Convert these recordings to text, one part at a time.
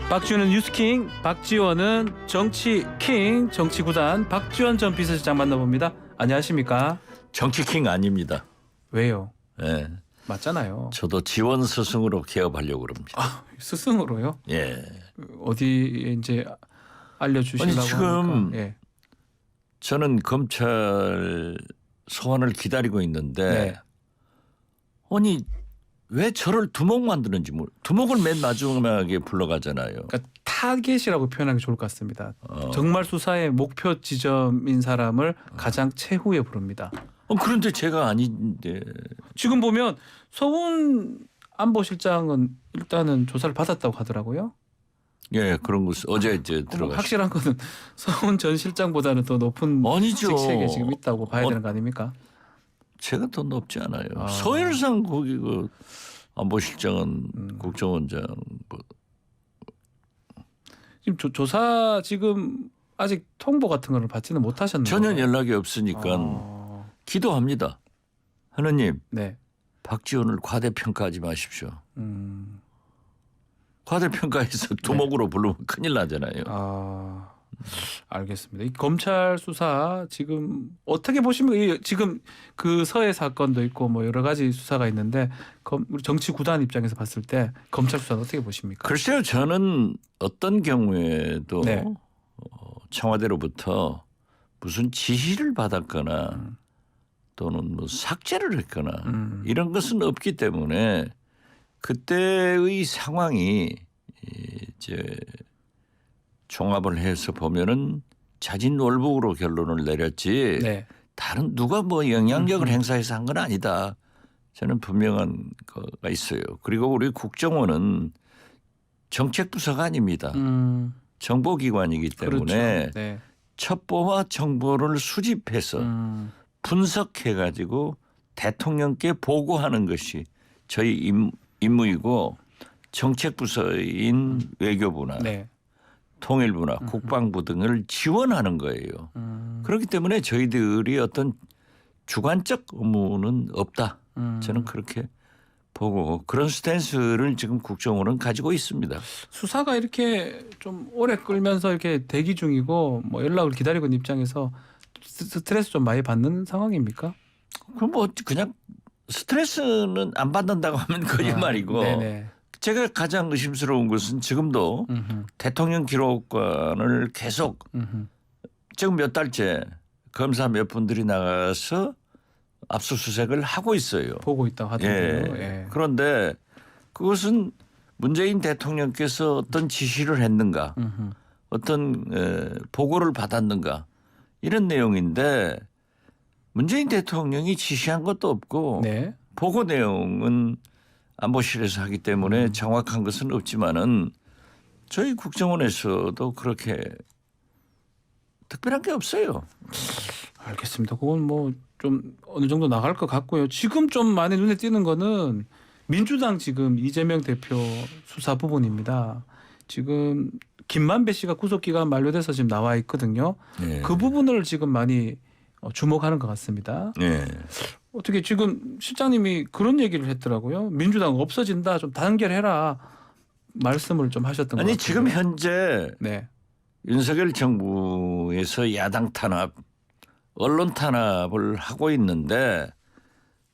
박지원은 뉴스킹, 박지원은 정치킹, 정치구단 박지원 전 비서실장 만나봅니다. 안녕하십니까? 정치킹 아닙니다. 왜요? 예. 맞잖아요. 저도 지원 스승으로 개업하려고 그럽니다. 아, 스승으로요? 예. 어디에 이제 알려주시려고 아니, 지금 합니까? 예. 저는 검찰 소환을 기다리고 있는데 네. 아니 왜 저를 두목 만드는지 두목을 맨 마지막에 불러가잖아요. 그러니까 타겟이라고 표현하는 게 좋을 것 같습니다. 정말 수사의 목표 지점인 사람을 가장 최후에 부릅니다. 그런데 제가 아닌데. 지금 보면 서훈 안보실장은 일단은 조사를 받았다고 하더라고요. 예, 그런 거 어제 이제 들어갔어요. 확실한 거는 서훈 전 실장보다는 더 높은 아니죠. 직책에 지금 있다고 봐야 되는 거 아닙니까? 제가 더 높지 않아요. 서열상 거기 그 안보실장은 국정원장 지금 조사 지금 아직 통보 같은 거를 받지는 못하셨나요? 전혀 연락이 없으니까 기도합니다. 하느님, 네. 박지원을 과대평가하지 마십시오. 과대평가해서 두목으로 부르면 큰일 나잖아요. 알겠습니다. 이 검찰 수사 지금 어떻게 보시면 지금 그 서해 사건도 있고 뭐 여러 가지 수사가 있는데 우리 정치 구단 입장에서 봤을 때 검찰 수사는 어떻게 보십니까? 글쎄요, 저는 어떤 경우에도 네. 청와대로부터 무슨 지시를 받았거나 또는 뭐 삭제를 했거나 이런 것은 없기 때문에 그때의 상황이 이제 종합을 해서 보면은 자진월북으로 결론을 내렸지. 네. 다른 누가 뭐 영향력을 행사해서 한 건 아니다. 저는 분명한 거가 있어요. 그리고 우리 국정원은 정책부서가 아닙니다. 정보기관이기 때문에 그렇죠. 네. 첩보와 정보를 수집해서 분석해가지고 대통령께 보고하는 것이 저희 임무이고 정책부서인 외교부나 네. 통일부나 국방부 등을 지원하는 거예요. 그렇기 때문에 저희들이 어떤 주관적 의무는 없다. 저는 그렇게 보고 그런 스탠스를 지금 국정원은 가지고 있습니다. 수사가 이렇게 좀 오래 끌면서 이렇게 대기 중이고 뭐 연락을 기다리고 있는 입장에서 스트레스 좀 많이 받는 상황입니까? 그럼 뭐 그냥 스트레스는 안 받는다고 하면 거짓말이고 네네. 제가 가장 의심스러운 것은 지금도 대통령 기록관을 계속 지금 몇 달째 검사 몇 분들이 나가서 압수수색을 하고 있어요. 보고 있다고 하던데요. 예. 그런데 그것은 문재인 대통령께서 어떤 지시를 했는가 어떤 보고를 받았는가 이런 내용인데 문재인 대통령이 지시한 것도 없고 네. 보고 내용은 안보실에서 하기 때문에 정확한 것은 없지만은 저희 국정원에서도 그렇게 특별한 게 없어요. 알겠습니다. 그건 뭐 좀 어느 정도 나갈 것 같고요. 지금 좀 많이 눈에 띄는 거는 민주당 지금 이재명 대표 수사 부분입니다. 지금 김만배 씨가 구속 기간 만료돼서 지금 나와 있거든요. 네. 그 부분을 지금 많이 주목하는 것 같습니다. 네. 어떻게 지금 실장님이 그런 얘기를 했더라고요. 민주당 없어진다, 좀 단결해라 말씀을 좀 하셨던 것 같아요. 아니 지금 현재 네. 윤석열 정부에서 야당 탄압, 언론 탄압을 하고 있는데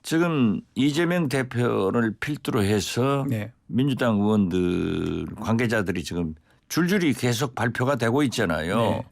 지금 이재명 대표를 필두로 해서 네. 민주당 의원들 관계자들이 지금 줄줄이 계속 발표가 되고 있잖아요. 네.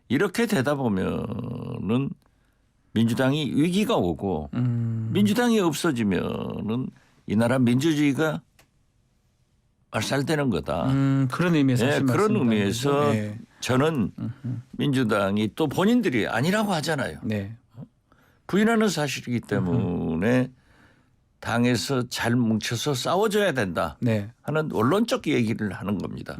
이렇게 되다 보면은 민주당이 위기가 오고 민주당이 없어지면은 이 나라 민주주의가 말살되는 거다. 그런 의미에서 네, 하신 그런 말씀이다. 의미에서 네. 저는 민주당이 또 본인들이 아니라고 하잖아요. 네. 부인하는 사실이기 때문에 당에서 잘 뭉쳐서 싸워줘야 된다 네. 하는 원론적 얘기를 하는 겁니다.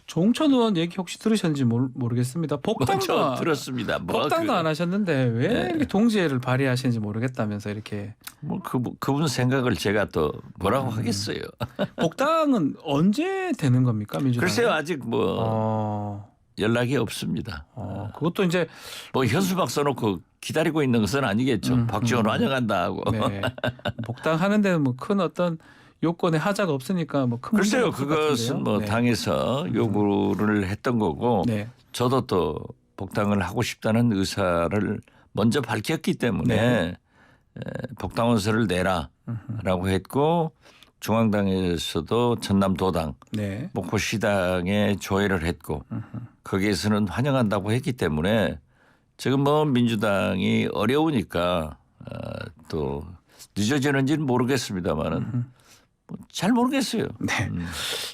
조홍천 의원 얘기 혹시 들으셨는지 모르겠습니다. 저 들었습니다. 복당도 안 하셨는데 왜 네. 이렇게 동지애를 발휘하시는지 모르겠다면서 이렇게. 그분 생각을 제가 또 뭐라고 하겠어요. 복당은 언제 되는 겁니까 민주당? 글쎄요 아직 뭐 연락이 없습니다. 그것도 이제 뭐 현수막 써놓고 기다리고 있는 것은 아니겠죠. 박지원 환영한다 하고. 네. 복당하는 데는 뭐 큰 어떤 요건에 하자가 없으니까 뭐 큰 문제가 글쎄요, 없을 것 그것은 같은데요. 뭐 네. 당에서 요구를 했던 거고 네. 저도 또 복당을 하고 싶다는 의사를 먼저 밝혔기 때문에 네. 복당원서를 내라라고 했고 중앙당에서도 전남도당, 네. 목포시당에 조회를 했고 거기에서는 환영한다고 했기 때문에 지금 뭐 민주당이 어려우니까 또 늦어지는지는 모르겠습니다만은 잘 모르겠어요. 네.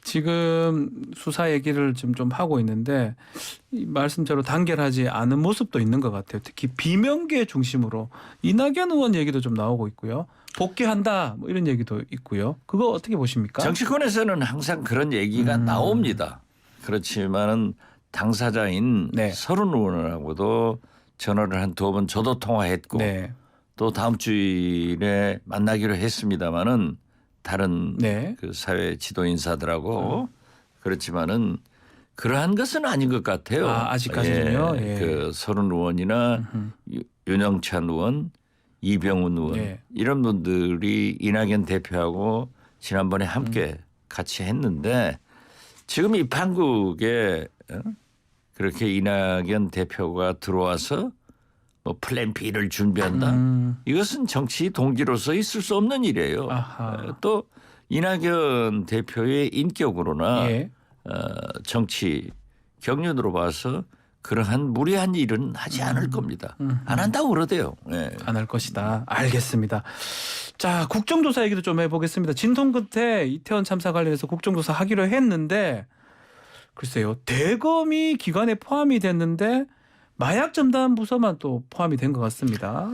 지금 수사 얘기를 좀 하고 있는데 이 말씀대로 단결하지 않은 모습도 있는 것 같아요. 특히 비명계 중심으로 이낙연 의원 얘기도 좀 나오고 있고요. 복귀한다 뭐 이런 얘기도 있고요. 그거 어떻게 보십니까? 정치권에서는 항상 그런 얘기가 나옵니다. 그렇지만은 당사자인 네. 서른 의원하고도 전화를 한 2번 저도 통화했고 네. 또 다음 주일에 만나기로 했습니다마는 다른 네. 그 사회 지도 인사들하고 그렇지만은 그러한 것은 아닌 것 같아요. 아직까지는요. 예. 그 서른 의원이나 윤영찬 의원, 이병훈 의원 예. 이런 분들이 이낙연 대표하고 지난번에 함께 같이 했는데 지금 이 판국에 그렇게 이낙연 대표가 들어와서 뭐 플랜 B를 준비한다. 이것은 정치 동지로서 있을 수 없는 일이에요. 아하. 또 이낙연 대표의 인격으로나 예. 정치 경륜으로 봐서 그러한 무리한 일은 하지 않을 겁니다. 안 한다고 그러대요. 네. 안 할 것이다. 알겠습니다. 자, 국정조사 얘기도 좀 해보겠습니다. 진통 끝에 이태원 참사 관련해서 국정조사 하기로 했는데 글쎄요. 대검이 기관에 포함이 됐는데 마약 전담 부서만 또 포함이 된 것 같습니다.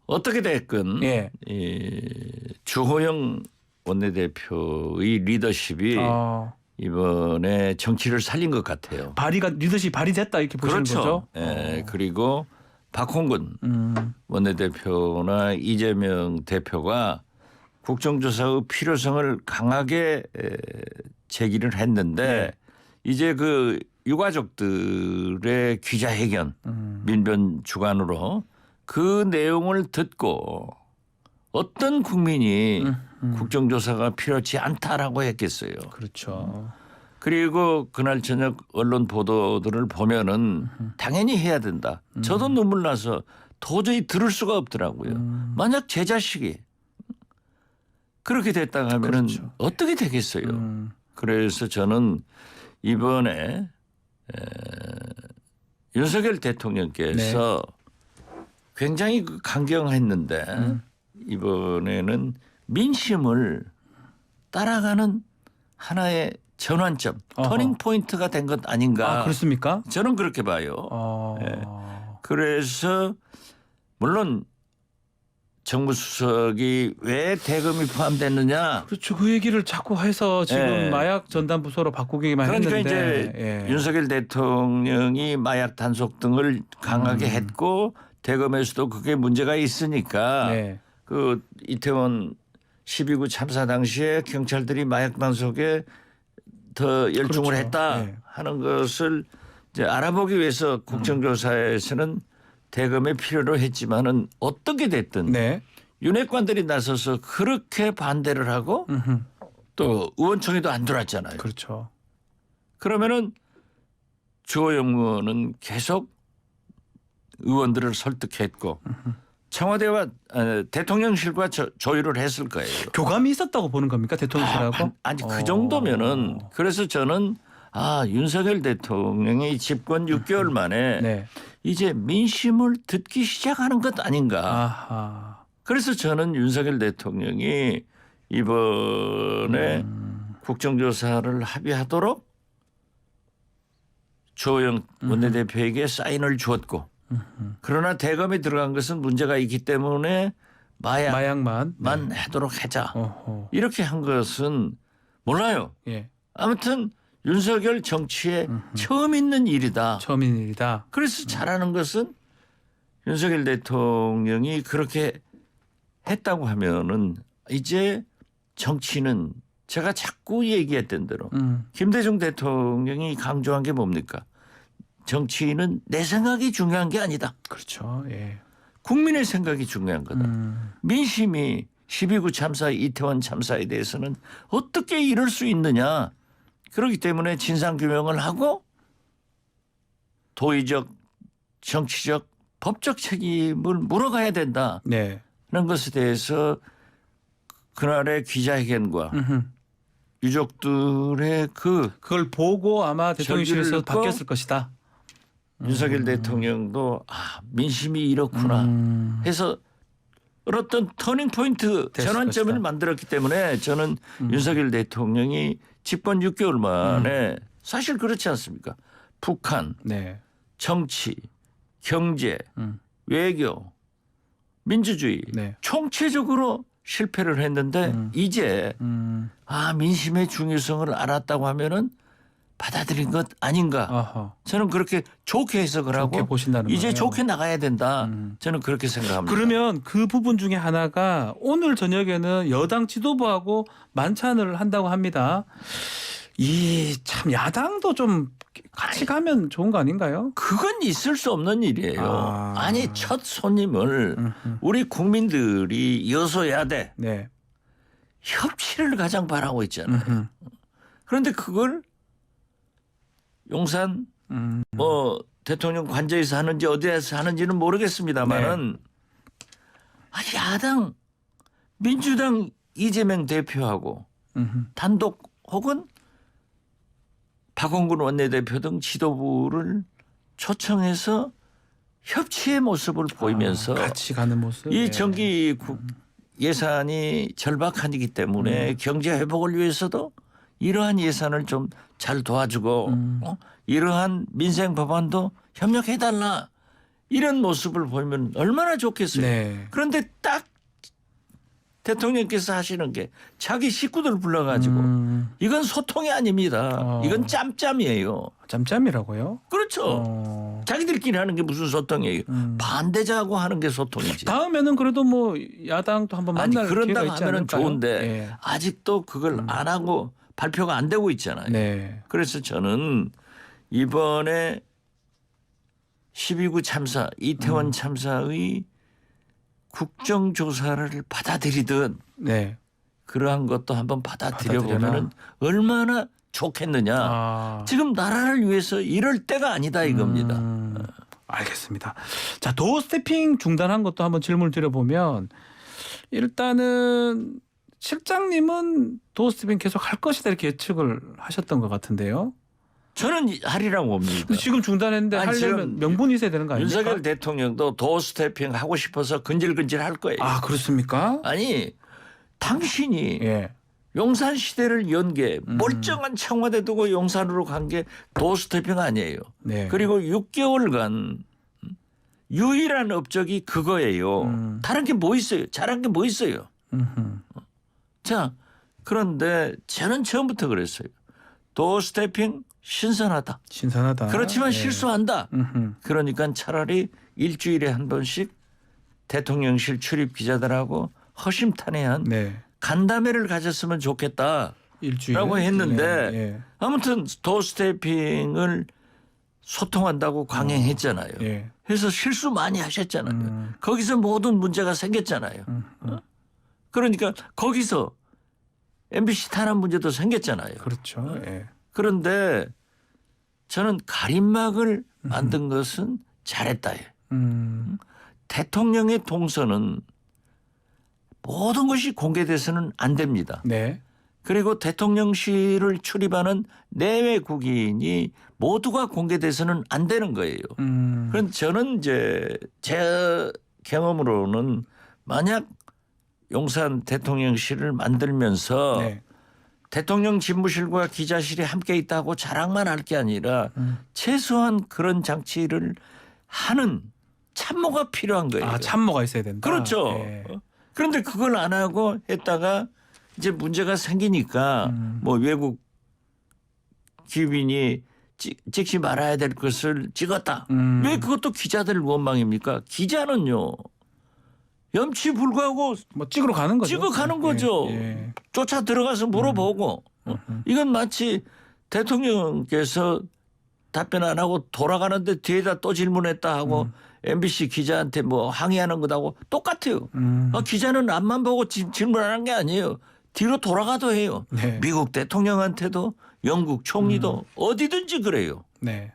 어떻게 됐건 예. 이 주호영 원내대표의 리더십이 어, 이번에 정치를 살린 것 같아요. 리더십 발휘됐다 이렇게 보시는 그렇죠. 거죠? 예, 그리고 박홍근 원내대표나 이재명 대표가 국정조사의 필요성을 강하게 제기를 했는데 네. 이제 그 유가족들의 기자회견 민변 주관으로 그 내용을 듣고 어떤 국민이 국정조사가 필요치 않다라고 했겠어요. 그렇죠. 그리고 그날 저녁 언론 보도들을 보면은 당연히 해야 된다. 저도 눈물 나서 도저히 들을 수가 없더라고요. 만약 제 자식이 그렇게 됐다 하면은 그렇죠. 어떻게 되겠어요. 그래서 저는 이번에 윤석열 대통령께서 굉장히 강경했는데 이번에는 민심을 따라가는 하나의 전환점, 어허. 터닝 포인트가 된 것 아닌가. 아, 그렇습니까? 저는 그렇게 봐요. 네. 그래서 물론 정무수석이 왜 대검이 포함됐느냐. 그렇죠. 그 얘기를 자꾸 해서 지금 예. 마약 전담 부서로 바꾸기만 그러니까 했는데 이제 예. 윤석열 대통령이 마약 단속 등을 강하게 했고 대검에서도 그게 문제가 있으니까 네. 그 이태원 12구 참사 당시에 경찰들이 마약 단속에 더 열중을 그렇죠. 했다 네. 하는 것을 이제 알아보기 위해서 국정조사에서는 대검의 필요로 했지만은 어떻게 됐든 네. 윤핵관들이 나서서 그렇게 반대를 하고 또 의원총회도 안 들어왔잖아요. 그렇죠. 그러면은 주호영 의원은 계속 의원들을 설득했고 청와대와 대통령실과 조율을 했을 거예요. 교감이 있었다고 보는 겁니까 대통령실하고? 아니 그 정도면은 그래서 저는 윤석열 대통령이 집권 6개월 만에 네. 이제 민심을 듣기 시작하는 것 아닌가. 아하. 그래서 저는 윤석열 대통령이 이번에 국정조사를 합의하도록 주호영 원내대표에게 사인을 주었고 그러나 대검에 들어간 것은 문제가 있기 때문에 마약만 하도록 하자. 어허. 이렇게 한 것은 몰라요. 예. 아무튼 윤석열 정치에 처음 있는 일이다. 처음인 일이다. 그래서 잘하는 것은 윤석열 대통령이 그렇게 했다고 하면은 이제 정치는 제가 자꾸 얘기했던 대로 김대중 대통령이 강조한 게 뭡니까? 정치인은 내 생각이 중요한 게 아니다. 그렇죠. 예. 국민의 생각이 중요한 거다. 민심이 12구 참사, 이태원 참사에 대해서는 어떻게 이럴 수 있느냐. 그렇기 때문에 진상규명을 하고 도의적, 정치적, 법적 책임을 물어가야 된다는 네. 것에 대해서 그날의 기자회견과 유족들의 그걸 보고 아마 대통령실에서 저기를 바뀌었을 것이다. 윤석열 대통령도 민심이 이렇구나 해서 어떤 터닝 포인트 됐을 전환점을 것이다. 만들었기 때문에 저는 윤석열 대통령이 집권 6개월 만에 사실 그렇지 않습니까? 북한, 네. 정치, 경제, 외교, 민주주의 네. 총체적으로 실패를 했는데 이제 민심의 중요성을 알았다고 하면은 받아들인 것 아닌가. 아하. 저는 그렇게 좋게 해석을 좋게 하고 보신다는 이제 거예요. 좋게 나가야 된다. 저는 그렇게 생각합니다. 그러면 그 부분 중에 하나가 오늘 저녁에는 여당 지도부하고 만찬을 한다고 합니다. 이 참 야당도 좀 같이 가면 좋은 거 아닌가요? 그건 있을 수 없는 일이에요. 아. 아니 첫 손님을 우리 국민들이 여소야대 네. 협치를 가장 바라고 있잖아요. 그런데 그걸 용산 뭐 대통령 관저에서 하는지 어디에서 하는지는 모르겠습니다만은 야당 민주당 이재명 대표하고 단독 혹은 박원순 원내대표 등 지도부를 초청해서 협치의 모습을 보이면서 같이 가는 모습. 이 네. 정기 예산이 절박하기 때문에 경제 회복을 위해서도 이러한 예산을 좀 잘 도와주고 이러한 민생 법안도 협력해달라 이런 모습을 보이면 얼마나 좋겠어요. 네. 그런데 딱 대통령께서 하시는 게 자기 식구들 불러가지고 이건 소통이 아닙니다. 이건 짬짬이에요. 짬짬이라고요? 그렇죠. 자기들끼리 하는 게 무슨 소통이에요. 반대자하고 하는 게 소통이지. 다음에는 그래도 뭐 야당도 한번 아니 만날 기회가 그런다고 있지 하면 않을까요? 좋은데 예. 아직도 그걸 안 하고 발표가 안 되고 있잖아요. 네. 그래서 저는 이번에 12구 참사, 이태원 참사의 국정조사를 받아들이듯 네. 그러한 것도 한번 받아들여 보면은 얼마나 좋겠느냐. 지금 나라를 위해서 이럴 때가 아니다 이겁니다. 알겠습니다. 자, 도어 스태핑 중단한 것도 한번 질문을 드려보면 일단은 실장님은 도어 스태핑 계속 할 것이다 이렇게 예측을 하셨던 것 같은데요. 저는 하리라고 봅니다. 근데 지금 중단했는데 아니, 하려면 지금 명분이 있어야 되는 거 아닙니까? 윤석열 대통령도 도어 스태핑 하고 싶어서 근질근질 할 거예요. 아, 그렇습니까? 아니 당신이 예. 용산 시대를 연 게 멀쩡한 청와대 두고 용산으로 간 게 도어 스태핑 아니에요. 네. 그리고 6개월간 유일한 업적이 그거예요. 다른 게 뭐 있어요? 잘한 게 뭐 있어요? 자, 그런데 저는 처음부터 그랬어요. 도어 스태핑 신선하다. 신선하다. 그렇지만 예. 실수한다. 그러니까 차라리 일주일에 한 번씩 대통령실 출입 기자들하고 허심탄회한 네. 간담회를 가졌으면 좋겠다라고 일주일에 했는데 예. 아무튼 도어 스태핑을 소통한다고 강행했잖아요. 예. 그래서 실수 많이 하셨잖아요. 거기서 모든 문제가 생겼잖아요. 그러니까 거기서 MBC 탄압 문제도 생겼잖아요. 그렇죠. 예. 그런데 저는 가림막을 만든 것은 잘했다예요. 대통령의 동선은 모든 것이 공개돼서는 안 됩니다. 네. 그리고 대통령실을 출입하는 내외 국인이 모두가 공개돼서는 안 되는 거예요. 그런데 저는 이제 제 경험으로는 만약 용산 대통령실을 만들면서 네. 대통령 집무실과 기자실이 함께 있다고 자랑만 할 게 아니라 최소한 그런 장치를 하는 참모가 필요한 거예요. 아, 참모가 있어야 된다. 그렇죠. 예. 그런데 그걸 안 하고 했다가 이제 문제가 생기니까 뭐 외국 기빈이 찍지 말아야 될 것을 찍었다. 왜 그것도 기자들 원망입니까? 기자는요. 염치 불구하고 뭐 찍으러 가는 거죠. 찍어 가는 거죠. 예. 쫓아 들어가서 물어보고 이건 마치 대통령께서 답변 안 하고 돌아가는데 뒤에다 또 질문했다 하고 MBC 기자한테 뭐 항의하는 것하고 똑같아요. 기자는 앞만 보고 질문하는 게 아니에요. 뒤로 돌아가도 해요. 네. 미국 대통령한테도 영국 총리도 어디든지 그래요. 네.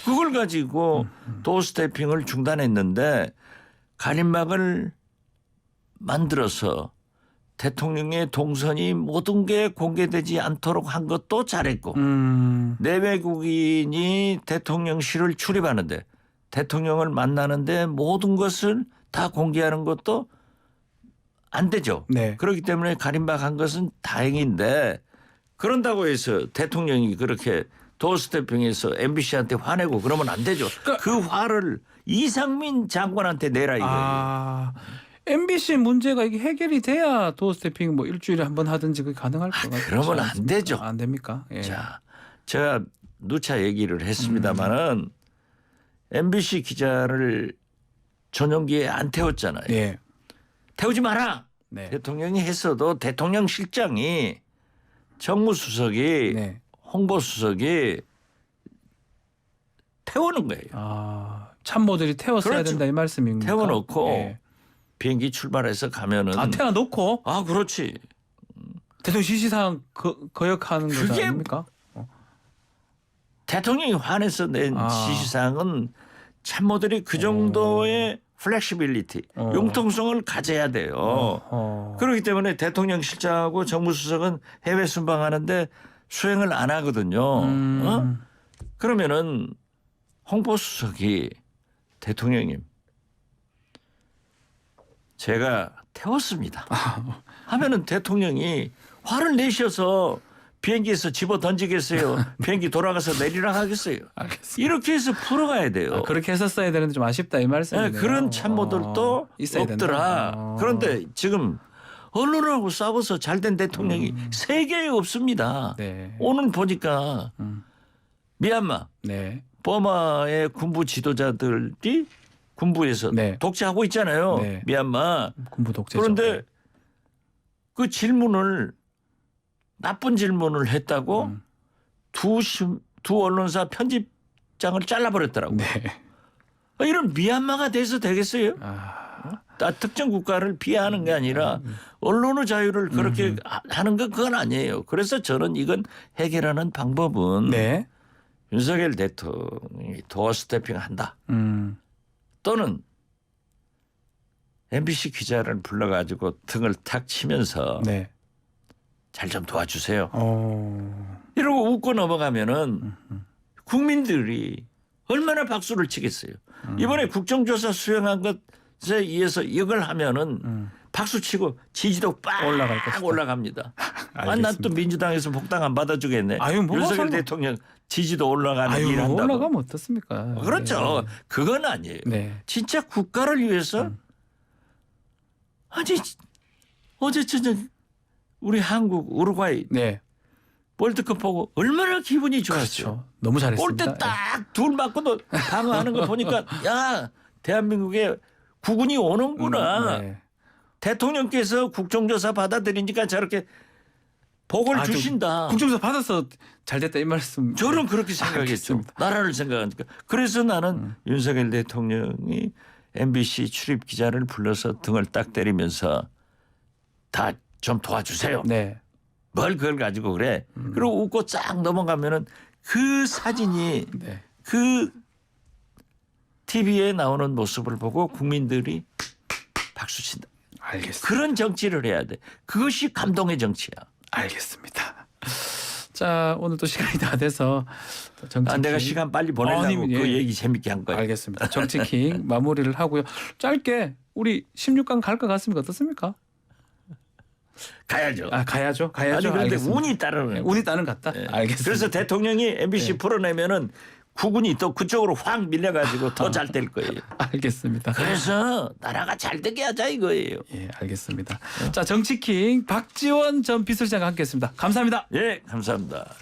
그걸 가지고 도어스태핑을 중단했는데 가림막을 만들어서 대통령의 동선이 모든 게 공개되지 않도록 한 것도 잘했고 내외국인이 대통령실을 출입하는데 대통령을 만나는데 모든 것을 다 공개하는 것도 안 되죠. 네. 그렇기 때문에 가림막 한 것은 다행인데 그런다고 해서 대통령이 그렇게 도어스태핑에서 MBC한테 화내고 그러면 안 되죠. 그 화를 이상민 장관한테 내라 이거예요. 아, MBC 문제가 이게 해결이 돼야 도어스태핑 뭐 일주일에 한 번 하든지 그게 가능할 것 같아요. 그러면 안 되죠. 안 됩니까? 예. 자, 제가 누차 얘기를 했습니다마는 MBC 기자를 전용기에 안 태웠잖아요. 예. 태우지 마라. 네. 대통령이 했어도 대통령 실장이 정무수석이 네. 홍보수석이 태우는 거예요. 아, 참모들이 태웠어야 그렇죠. 된다 이 말씀입니까? 태워놓고 예. 비행기 출발해서 가면은 아, 태워놓고 아 그렇지. 대통령 지시사항 거역하는 거 그게 아닙니까? 대통령이 화내서 낸 지시사항은 참모들이 그 정도의 플렉시빌리티, 융통성을 가져야 돼요. 그렇기 때문에 대통령 실장하고 정무수석은 해외 순방하는데 수행을 안 하거든요. 어? 그러면은 홍보수석이 대통령님 제가 태웠습니다. 하면은 대통령이 화를 내셔서 비행기에서 집어 던지겠어요. 비행기 돌아가서 내리라 하겠어요. 알겠습니다. 이렇게 해서 풀어가야 돼요. 아, 그렇게 했었어야 되는데 좀 아쉽다 이 말씀이네요. 네, 그런 참모들도 있어야 없더라. 된다. 그런데 지금 언론하고 싸워서 잘된 대통령이 세계에 없습니다. 네. 오늘 보니까 미얀마, 네. 버마의 군부 지도자들이 군부에서 네. 독재하고 있잖아요. 네. 미얀마. 군부 독재죠. 그런데 그 질문을 나쁜 질문을 했다고 두 언론사 편집장을 잘라버렸더라고요. 네. 이런 미얀마가 돼서 되겠어요? 특정 국가를 피하는 게 아니라 언론의 자유를 그렇게 하는 건 그건 아니에요. 그래서 저는 이건 해결하는 방법은 네. 윤석열 대통령이 도어스태핑 한다. 또는 MBC 기자를 불러가지고 등을 탁 치면서 네. 잘 좀 도와주세요. 이러고 웃고 넘어가면은 국민들이 얼마나 박수를 치겠어요. 이번에 국정조사 수행한 것에 의해서 이걸 하면은 박수 치고 지지도 빡 올라갈 것이다. 올라갑니다. 난 또 민주당에서 복당 안 받아주겠네. 아유, 뭐 윤석열 설마. 대통령 지지도 올라가는 아유, 일 한다고. 올라가면 어떻습니까? 그렇죠. 그건 아니에요. 네. 진짜 국가를 위해서 아니 어제 저녁 우리 한국 우루과이 네. 월드컵 보고 얼마나 기분이 좋았어요. 그렇죠. 너무 잘했습니다. 올 때 딱 둘 맞고도 방어하는 거 보니까 야 대한민국에 국군이 오는구나. 네. 대통령께서 국정조사 받아들이니까 저렇게 복을 주신다. 국정조사 받아서 잘 됐다 이 말씀. 저는 그렇게 생각했죠. 알겠습니다. 나라를 생각하니까. 그래서 나는 윤석열 대통령이 MBC 출입 기자를 불러서 등을 딱 때리면서 다 좀 도와주세요. 네. 뭘 그걸 가지고 그래. 그리고 웃고 쫙 넘어가면은 그 사진이 네. 그 TV에 나오는 모습을 보고 국민들이 박수 친다. 알겠습니다. 그런 정치를 해야 돼. 그것이 감동의 정치야. 알겠습니다. 자, 오늘 또 시간이 다 돼서 정치킹. 내가 시간 빨리 보내려고 아니, 그 예. 얘기 재밌게 한 거야. 알겠습니다. 정치킹 마무리를 하고요. 짧게 우리 16강 갈 것 같습니까? 어떻습니까? 가야죠. 아, 가야죠. 아니 가야죠. 그런데 알겠습니다. 운이 따르는. 네, 운이 따른 것 같다. 알겠습니다. 그래서 대통령이 MBC 네. 풀어내면은 국군이 또 그쪽으로 확 밀려가지고 더 잘 될 거예요. 알겠습니다. 그래서 나라가 잘 되게 하자 이거예요. 예, 알겠습니다. 자, 정치킹 박지원 전 비서실장과 함께했습니다. 감사합니다. 예, 감사합니다.